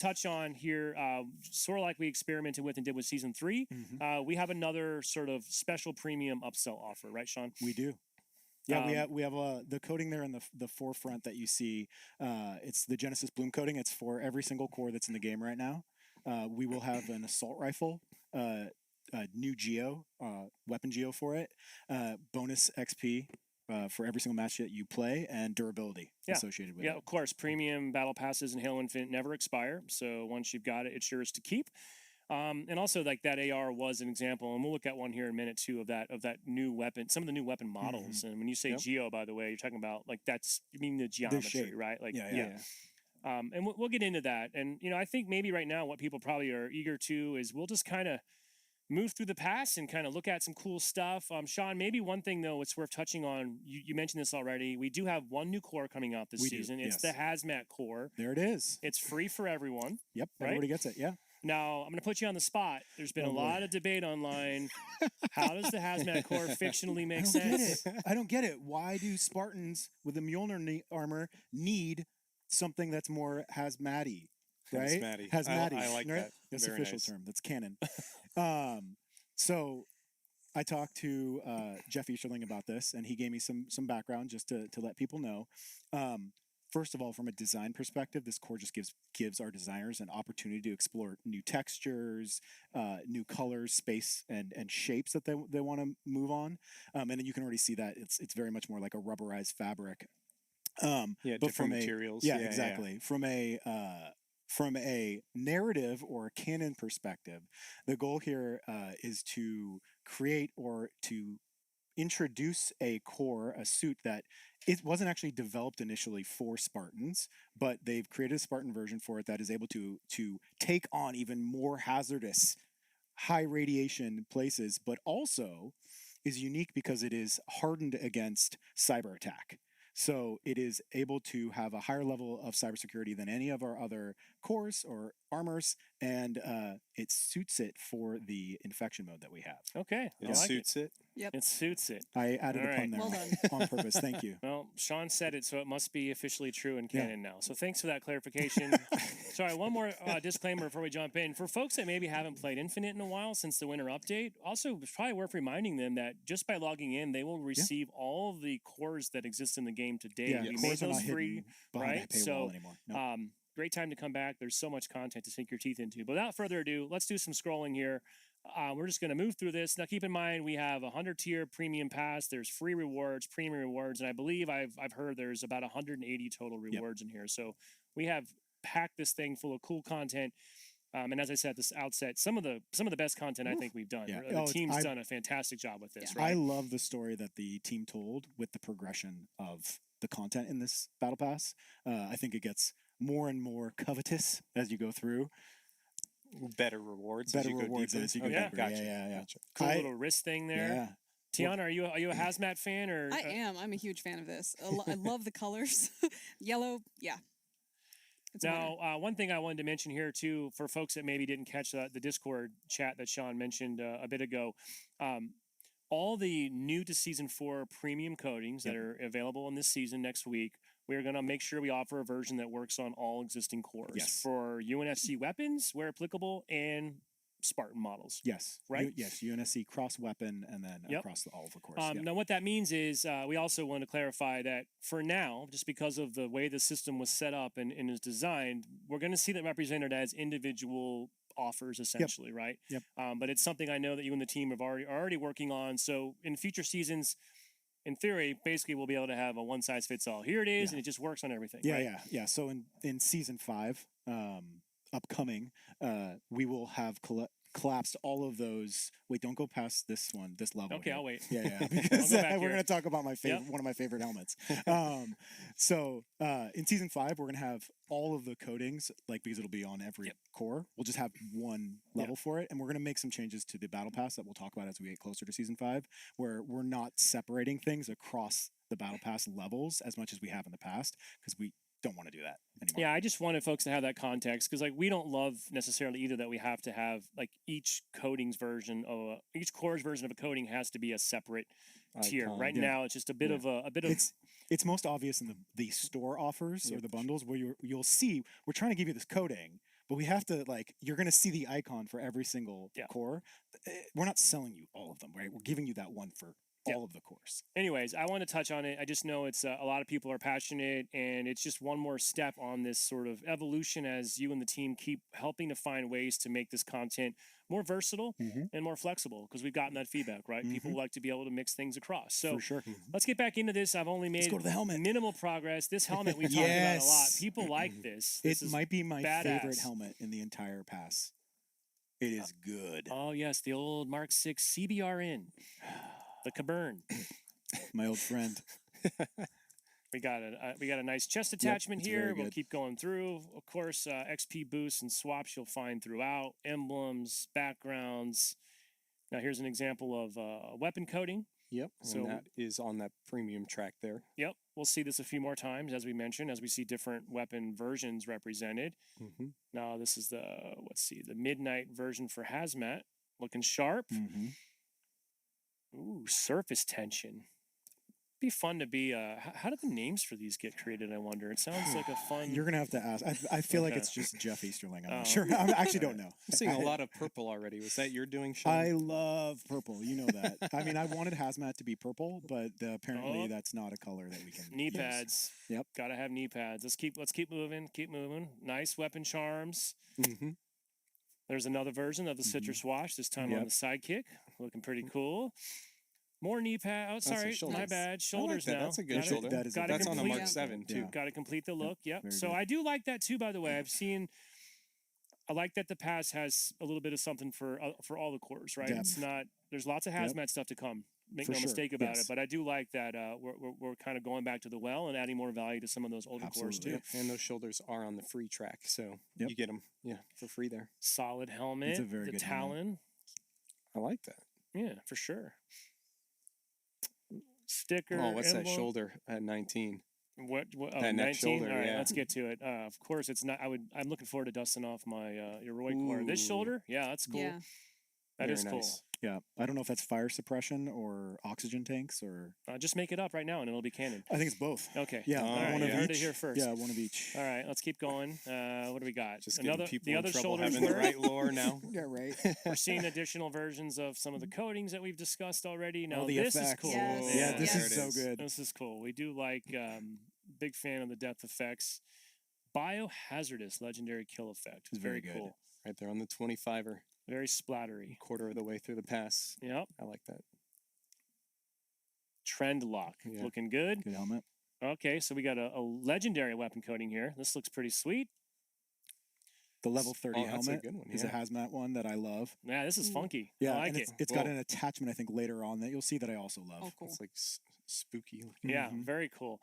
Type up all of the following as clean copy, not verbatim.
touch on here, sort of like we experimented with and did with season 3, we have another sort of special premium upsell offer, right, Sean? We do. Yeah, we have the coating there in the forefront that you see. It's the Genesis Bloom coating. It's for every single core that's in the game right now. We will have an assault rifle, new geo, weapon geo for it, bonus XP for every single match that you play, and durability associated with it. Yeah, of course. Premium battle passes in Halo Infinite never expire, so once you've got it, it's yours to keep. And also, like, that AR was an example, and we'll look at one here in a minute too of that new weapon, some of the new weapon models. And when you say geo, by the way, you're talking about like you mean the geometry, right? Like, and we'll get into that. And I think maybe right now what people probably are eager to is we'll just kind of move through the past and kind of look at some cool stuff. Sean, maybe one thing though it's worth touching on. You mentioned this already. We do have one new core coming out this season. It's the Hazmat Core. There it is. It's free for everyone. Yep, everybody gets it. Yeah. Now, I'm going to put you on the spot. There's been a lot of debate online. How does the Hazmat Core fictionally make sense? I don't get it. Why do Spartans with the Mjolnir armor need something that's more hazmat-y? Right? Hazmat-y. I like right? that. That's the official term. That's canon. So I talked to Jeff Easterling about this, and he gave me some background just to let people know. First of all, from a design perspective, this core just gives our designers an opportunity to explore new textures, new colors, space, and shapes that they want to move on. And then you can already see that it's very much more like a rubberized fabric. But different from materials. Yeah, exactly. Yeah. From a narrative or a canon perspective, the goal here is to create or to introduce a suit that it wasn't actually developed initially for Spartans, but they've created a Spartan version for it that is able to take on even more hazardous, high radiation places, but also is unique because it is hardened against cyber attack. So it is able to have a higher level of cybersecurity than any of our other cores or armors, and it suits it for the infection mode that we have. Okay. It suits it. Yep. It suits it. I added a pun there well done. on purpose. Thank you. Well, Sean said it, so it must be officially true in canon now. So thanks for that clarification. Sorry, one more disclaimer before we jump in. For folks that maybe haven't played Infinite in a while since the winter update, also it's probably worth reminding them that just by logging in, they will receive all of the cores that exist in the game today. Yeah, we made those free, right? right? So anymore. Nope. Great time to come back. There's so much content to sink your teeth into. But without further ado, let's do some scrolling here. We're just going to move through this. Now, keep in mind, we have a 100-tier premium pass. There's free rewards, premium rewards, and I believe I've heard there's about 180 total rewards in here. So we have packed this thing full of cool content. And as I said at this outset, some of the best content I think we've done. Yeah. The team's done a fantastic job with this. Right? I love the story that the team told with the progression of the content in this battle pass. I think it gets more and more covetous as you go through. Better rewards As you go deeper. as you go yeah. deeper. Gotcha. Yeah. Gotcha. Cool little wrist thing there. Yeah. Tiana, are you a Hazmat fan or? I am. I'm a huge fan of this. I love the colors. Yellow, yeah. It's Now, one thing I wanted to mention here too, for folks that maybe didn't catch the Discord chat that Sean mentioned a bit ago, all the new to Season 4 premium coatings that are available in this season next week, we're going to make sure we offer a version that works on all existing cores for UNSC weapons, where applicable, and Spartan models. Yes. Right? Yes. UNSC cross weapon and then across all of the cores. Now, what that means is we also want to clarify that for now, just because of the way the system was set up and is designed, we're going to see that represented as individual offers, essentially, right? Yep. But it's something I know that you and the team are already working on. So in future seasons, in theory, basically we'll be able to have a one size fits all. Here it is, and it just works on everything. Yeah, right? yeah. So in season 5, upcoming, we will have collapsed all of those. Wait, don't go past this level. Okay, here. I'll wait. Yeah, because we're going to talk about one of my favorite helmets. So in season 5, we're going to have all of the coatings, because it'll be on every core. We'll just have one level for it, and we're going to make some changes to the battle pass that we'll talk about as we get closer to season 5, where we're not separating things across the battle pass levels as much as we have in the past, because we don't want to do that anymore. Yeah, I just wanted folks to have that context, because we don't love necessarily either that we have to have each coatings version of each core's version of a coating has to be a separate tier. Right now, it's just a bit of It's most obvious in the store offers or the bundles where you'll see we're trying to give you this coating, but we have to like you're going to see the icon for every single Yeah. core. We're not selling you all of them, right? We're giving you that one for Yeah. all of the cores. Anyways, I want to touch on it. I just know it's a lot of people are passionate, and it's just one more step on this sort of evolution as you and the team keep helping to find ways to make this content more versatile and more flexible, because we've gotten that feedback, right? People like to be able to mix things across. So For sure. let's get back into this. I've only made go to the helmet. minimal progress. This helmet we talked about a lot. Yes. People like this. It This is might be my favorite badass. helmet in the entire pass. It is good. Oh yes, the old Mark 6 CBRN, the Caburn. My old friend. We got a nice chest attachment it's here. very We'll good. keep going through. Of course, XP boosts and swaps you'll find throughout. Emblems, backgrounds. Now here's an example of weapon coding. Yep. So- And that is on that premium track there. Yep, we'll see this a few more times, as we mentioned, as we see different weapon versions represented. Mm-hmm. Now this is the midnight version for Hazmat, looking sharp. Mm-hmm. Ooh, surface tension. Be fun to be. How did the names for these get created? I wonder. It sounds like a fun. You're gonna have to ask. I feel like Okay. it's just Jeff Easterling. I'm Oh. not sure. I actually don't know. I'm seeing a lot of purple already. Was that your doing, Sean? I love purple. You know that. I mean, I wanted hazmat to be purple, but apparently Oh. that's not a color that we can. Knee use. pads. Yep. Gotta have knee pads. Let's keep moving. Keep moving. Nice weapon charms. Mm-hmm. There's another version of the citrus wash. This time on Yep. the sidekick. Looking pretty cool. More knee pad. Oh, the sorry, my shoulders. bad. Shoulders that. now. That's a good Gotta- shoulder. That is a gotta That's on a complete- Mark 7 too. Yeah. Got to complete the look. Yep. very So good. I do like that too. By the way, I've seen. I like that the pass has a little bit of something for all the cores, right? It's not. There's lots of hazmat stuff to come. Make For no sure, mistake about yes. it. But I do like that we're kind of going back to the well and adding more value to some of those older cores Absolutely. too. And those shoulders are on the free track, so Yep. you get them, for free there. Solid helmet. a very the good helmet. Talon. I like that. Yeah, for sure. Sticker. Oh, what's that emblem. shoulder at 19? What oh, That 19? neck shoulder, All right, yeah. let's get to it. Of course, it's not. I'm looking forward to dusting off my heroic core. This Ooh. shoulder, yeah, that's cool. Yeah. That Very is cool. nice. Yeah, I don't know if that's fire suppression or oxygen tanks or. Just make it up right now, and it'll be canon. I think it's both. Okay. Yeah, All right, one you of heard each. it here first. Yeah, one of each. All right, let's keep going. What do we got? Just Another getting people the in other trouble shoulders. having the were- right lore now. Yeah, right. We're seeing additional versions of some of the coatings that we've discussed already. Now All the this is effects. cool. Yes. Yeah, this There is it so is. good. This is cool. We do like. Big fan of the depth effects. Biohazardous legendary kill effect. It's Very very good. cool. Right there on the 25er, Very splattery. quarter of the way through the pass. Yep. I like that. Trend lock. Yeah. Looking good. Good helmet. Okay, so we got a legendary weapon coating here. This looks pretty sweet. The level 30 Oh, that's a helmet good one, is a yeah. hazmat one that I love. Yeah, this is funky. Yeah, I like and it. it's got Well- an attachment I think later on that you'll see that I also love. Oh, cool. It's like spooky looking. Yeah, Mhm. very cool.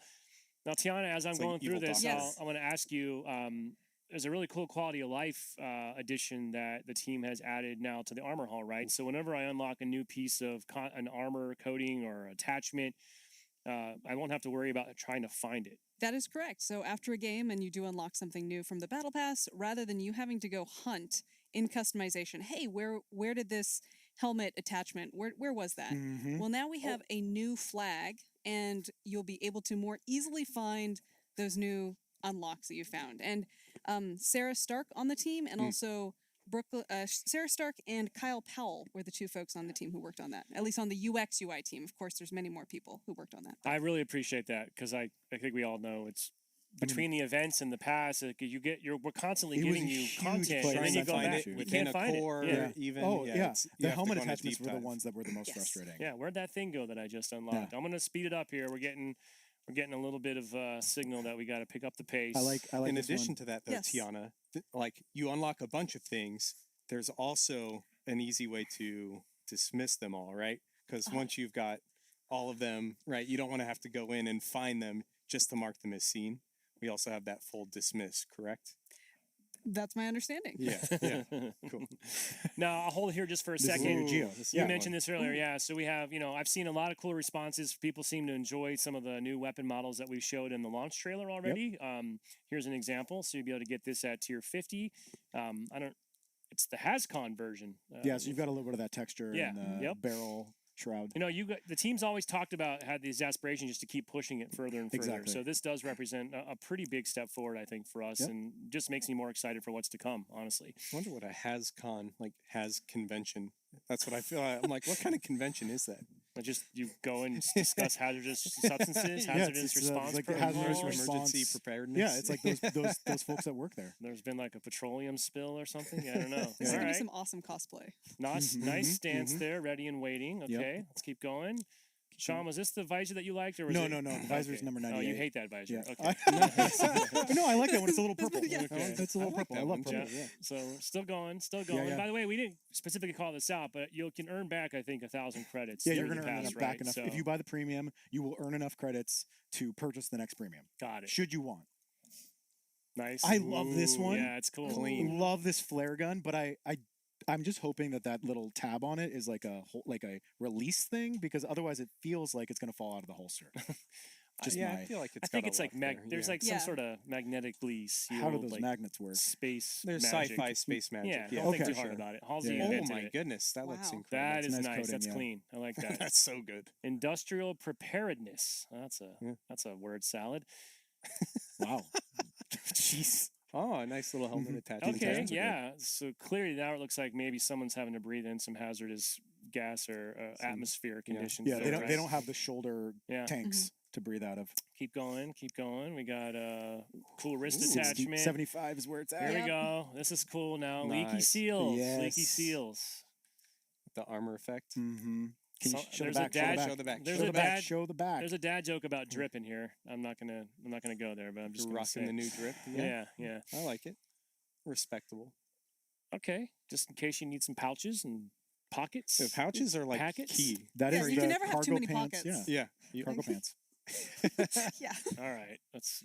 Now, Tiana, as I'm It's like going through evil this, Yes. I want to ask you. There's a really cool quality of life addition that the team has added now to the armor hall, right? So whenever I unlock a new piece of an armor coating or attachment, I won't have to worry about trying to find it. That is correct. So after a game and you do unlock something new from the battle pass, rather than you having to go hunt in customization, hey, where did this helmet attachment, where was that? Mhm. Well, now we have a new flag, and you'll be able to more easily find those new unlocks that you found. And Sarah Stark on the team, and also Sarah Stark and Kyle Powell were the two folks on the team who worked on that. At least on the UX UI team. Of course, there's many more people who worked on that. I really appreciate that because I think we all know it's between the events and the past. We're constantly It was giving a you huge content, place and then to you go find back. it You within can't a find core, it. Yeah. even. Oh yeah, it's- you the have to helmet go on a attachments deep were the dive. ones that were the most Yes. frustrating. Yeah, where'd that thing go that I just unlocked? I'm gonna speed it up here. We're getting a little bit of signal that we got to pick up the pace. I like In this addition one. to that, though, Yes. Tiana, like you unlock a bunch of things. There's also an easy way to dismiss them all, right? Because once you've got all of them, right, you don't want to have to go in and find them just to mark them as seen. We also have that full dismiss, correct? That's my understanding. Yeah, yeah. Cool. Now I'll hold it here just for a This is second. your Geo. Ooh, this is You a good mentioned one. this earlier, yeah. So we have, I've seen a lot of cool responses. People seem to enjoy some of the new weapon models that we showed in the launch trailer already. Here's an example. So you'll be able to get this at tier 50. It's the HasCon version. Yeah, so you've got a little bit of that texture yeah, in the yep. barrel shroud. You know, the team's always talked about had these aspirations just to keep pushing it further and further. Exactly. So this does represent a pretty big step forward, I think, for us, Yep. and just makes me more excited for what's to come. Honestly, I wonder what a HasCon, like has convention. That's what I feel. I'm like, what kind of convention is that? just you go and discuss hazardous substances, Yeah, hazardous it's response like the protocols. hazardous response. Emergency preparedness. Yeah, it's like those folks that work there. There's been like a petroleum spill or something. I don't know. This is All gonna be right, some awesome cosplay. nice, Mhm, nice mhm, stance mhm. there, ready and waiting. Yep. Okay, let's keep going. Sean, was this the visor that you liked, or was No, it? no, no. The visor's number Oh, 98. you hate that visor. Yeah. Okay. No, I like that one. It's a little purple. Yeah. Okay. It's a little I like purple. that I love one, purple. yeah. Yeah. So still going, still going. yeah. And by the way, we didn't specifically call this out, but you can earn back, I think, 1,000 credits. Yeah, through you're the going to earn pass, enough back right? enough. So, If you buy the premium, you will earn enough credits to purchase the next premium. got it. Should you want? Nice. I love this Ooh, one. Yeah, it's cool. Clean. Love this flare gun, but I'm just hoping that little tab on it is like a release thing, because otherwise it feels like it's going to fall out of the holster. Just yeah, my I feel like I it's. think got a it's like look there, there's yeah. like some Yeah. sort of magnetically sealed, how do those like magnets work? space. There's magic. sci-fi space magic. Yeah, Yeah, don't Okay, think too hard sure. about it. Halsey Yeah, yeah. Oh invented my it. goodness, that looks Wow. incredible. That is nice nice. coating, That's yeah. clean. I like that. That's so good. Industrial preparedness. Yeah. That's a word salad. Wow. Jeez. Oh, a nice little helmet Mhm. attachment. Okay, These are good. yeah. So clearly now it looks like maybe someone's having to breathe in some hazardous gas or Some- atmosphere yeah. conditions. Yeah, there, they don't right? they don't have the shoulder Yeah. tanks to breathe out of. Keep going, keep going. We got a cool wrist Ooh. 60 attachment. 75 is where it's Here at. we Yep. go. This is cool now. Leaky Nice. seals. Leaky Yes. seals. The armor effect. Mm-hmm. Can you So- show the there's a back? Show the dad- back. Show the back. there's Show a the back. dad- Show the back. There's a dad joke about drip in here. I'm not gonna go there, but I'm just Just gonna rocking say. the new drip. Yeah. I like it. Respectable. Okay. Just in case you need some pouches and pockets. The pouches are like Packets? key. That Yeah, is you the can never have too cargo many pants. pockets. Yeah, Yeah. cargo pants. Yeah. All right.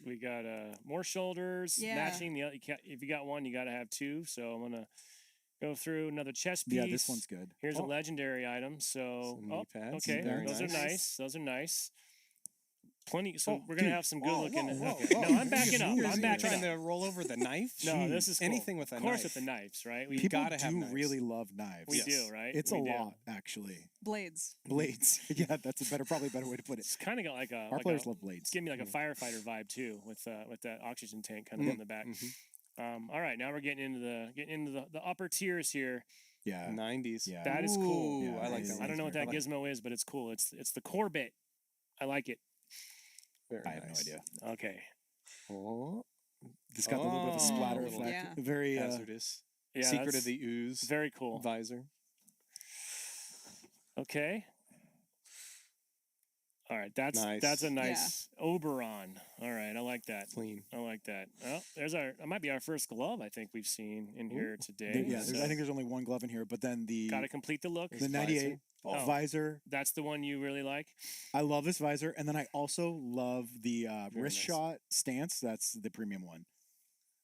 We got more shoulders Yeah. matching the other. If you got one, you got to have two. So I'm gonna go through another chest piece. Yeah, this one's good. Here's a Oh. legendary item. So Some knee pads. okay, Very those are nice. nice. Those are nice. Plenty. So Oh, we're gonna dude. have some good Whoa, looking. whoa, Okay. whoa. No, I'm backing up. You're I'm backing trying up. to roll over the knife. No, this is cool. Anything with a Of course, knife. with the knives, right? We, People gotta have do knives. really love knives. we Yes. do, right? It's We a do. lot, actually. Blades. Blades. Yeah, that's a probably a better way to put it. It's kind of got like a. Our players love It's blades. giving me like a Yeah. firefighter vibe too, with that oxygen tank kind of Mm. on the back. Mhm. All right, now we're getting into the upper tiers here. Yeah. 90s. Yeah. That is cool. Yeah, I like it that. is. I don't know what that I like gizmo is, but it's cool. It's the core bit. I like it. Very I have no nice. idea. Okay. Oh, It's got a little bit of a splatter Oh, effect. yeah. Very hazardous. Yeah. Secret that's of the ooze. very cool. Visor. Okay. All right, that's Nice. a nice Oberon. All right, I like that. Clean. I like that. Well, that might be our first glove I think we've seen in here today. yeah, so I think there's only one glove in here, but then the gotta complete the look. the 98 Oh. visor. That's the one you really like. I love this visor, and then I also love the wrist nice. shot stance. That's the premium one.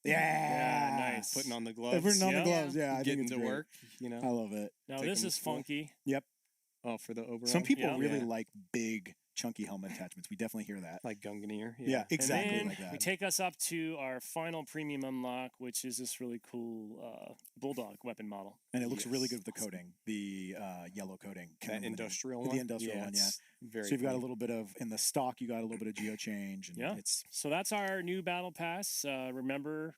Yeah, Yeah, nice. Putting on the gloves. Putting on Yeah. the gloves. Yeah, I think Getting it's to great. work. You know. I love it. Now Take this 'em is to school. funky. Oh, for the Oberon. Some people Yeah. really Yeah. like big, chunky helmet attachments. We definitely hear that. Like Gunganir. Yeah, exactly And then like that. we take us up to our final premium unlock, which is this really cool bulldog weapon model. And it looks really Yes. good with the coating, the yellow coating. Can't That remember the name. industrial The one. industrial one, yeah. it's Very So you've got a clean. little bit of in the stock. You got a little bit of geo change, and Yeah. it's So that's our new battle pass. Remember,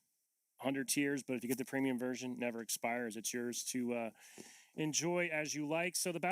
100 tiers, but if you get the premium version, never expires. It's yours to enjoy as you like. So the battle